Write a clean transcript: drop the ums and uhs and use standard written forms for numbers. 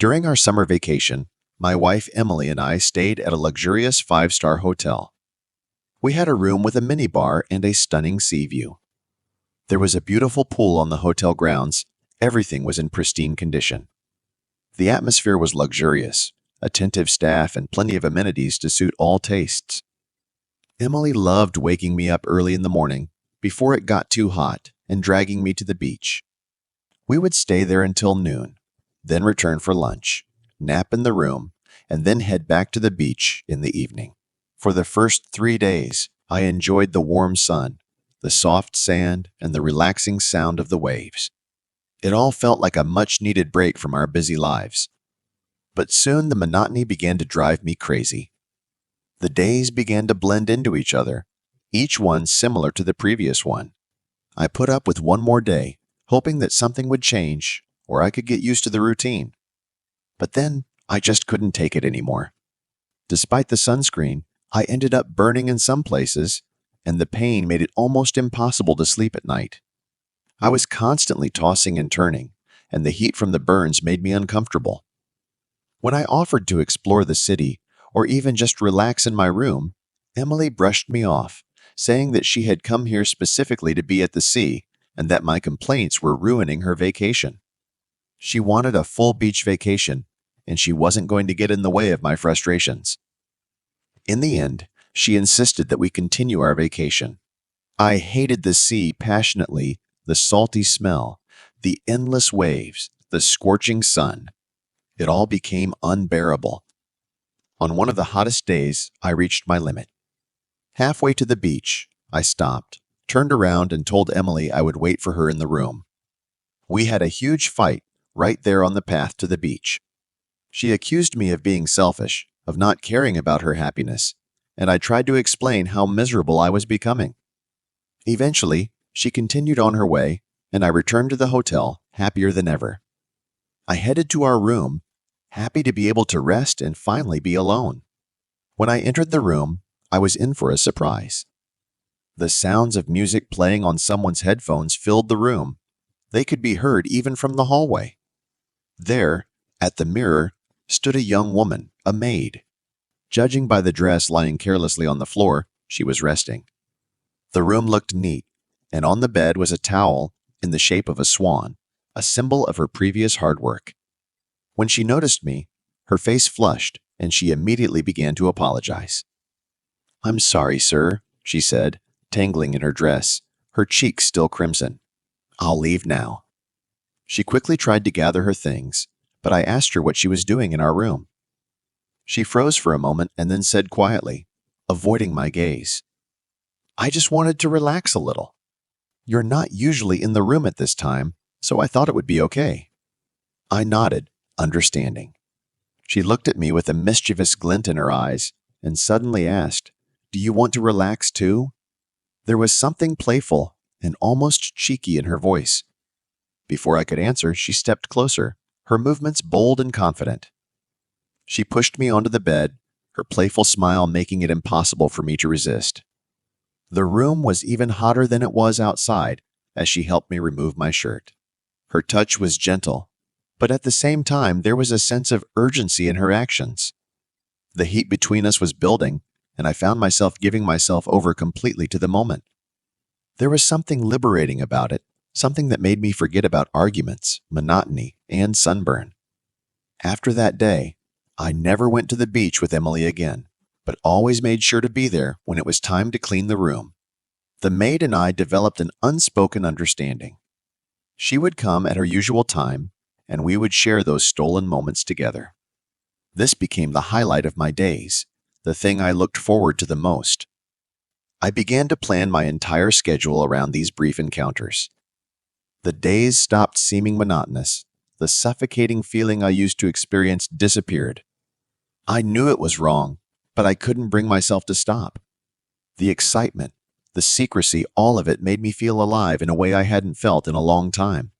During our summer vacation, my wife Emily and I stayed at a luxurious five-star hotel. We had a room with a minibar and a stunning sea view. There was a beautiful pool on the hotel grounds. Everything was in pristine condition. The atmosphere was luxurious, attentive staff, and plenty of amenities to suit all tastes. Emily loved waking me up early in the morning before it got too hot and dragging me to the beach. We would stay there until noon, then return for lunch, nap in the room, and then head back to the beach in the evening. For the first 3 days, I enjoyed the warm sun, the soft sand, and the relaxing sound of the waves. It all felt like a much-needed break from our busy lives. But soon the monotony began to drive me crazy. The days began to blend into each other, each one similar to the previous one. I put up with one more day, hoping that something would change or I could get used to the routine. But then I just couldn't take it anymore. Despite the sunscreen, I ended up burning in some places, and the pain made it almost impossible to sleep at night. I was constantly tossing and turning, and the heat from the burns made me uncomfortable. When I offered to explore the city or even just relax in my room, Emily brushed me off, saying that she had come here specifically to be at the sea and that my complaints were ruining her vacation. She wanted a full beach vacation, and she wasn't going to get in the way of my frustrations. In the end, she insisted that we continue our vacation. I hated the sea passionately, the salty smell, the endless waves, the scorching sun. It all became unbearable. On one of the hottest days, I reached my limit. Halfway to the beach, I stopped, turned around, and told Emily I would wait for her in the room. We had a huge fight right there on the path to the beach. She accused me of being selfish, of not caring about her happiness, and I tried to explain how miserable I was becoming. Eventually, she continued on her way, and I returned to the hotel, happier than ever. I headed to our room, happy to be able to rest and finally be alone. When I entered the room, I was in for a surprise. The sounds of music playing on someone's headphones filled the room. They could be heard even from the hallway. There, at the mirror, stood a young woman, a maid. Judging by the dress lying carelessly on the floor, she was resting. The room looked neat, and on the bed was a towel in the shape of a swan, a symbol of her previous hard work. When she noticed me, her face flushed, and she immediately began to apologize. "I'm sorry, sir," she said, tangling in her dress, her cheeks still crimson. "I'll leave now." She quickly tried to gather her things, but I asked her what she was doing in our room. She froze for a moment and then said quietly, avoiding my gaze, "I just wanted to relax a little. You're not usually in the room at this time, so I thought it would be okay." I nodded, understanding. She looked at me with a mischievous glint in her eyes and suddenly asked, "Do you want to relax too?" There was something playful and almost cheeky in her voice. Before I could answer, she stepped closer, her movements bold and confident. She pushed me onto the bed, her playful smile making it impossible for me to resist. The room was even hotter than it was outside as she helped me remove my shirt. Her touch was gentle, but at the same time there was a sense of urgency in her actions. The heat between us was building, and I found myself giving myself over completely to the moment. There was something liberating about it, something that made me forget about arguments, monotony, and sunburn. After that day, I never went to the beach with Emily again, but always made sure to be there when it was time to clean the room. The maid and I developed an unspoken understanding. She would come at her usual time, and we would share those stolen moments together. This became the highlight of my days, the thing I looked forward to the most. I began to plan my entire schedule around these brief encounters. The days stopped seeming monotonous. The suffocating feeling I used to experience disappeared. I knew it was wrong, but I couldn't bring myself to stop. The excitement, the secrecy, all of it made me feel alive in a way I hadn't felt in a long time.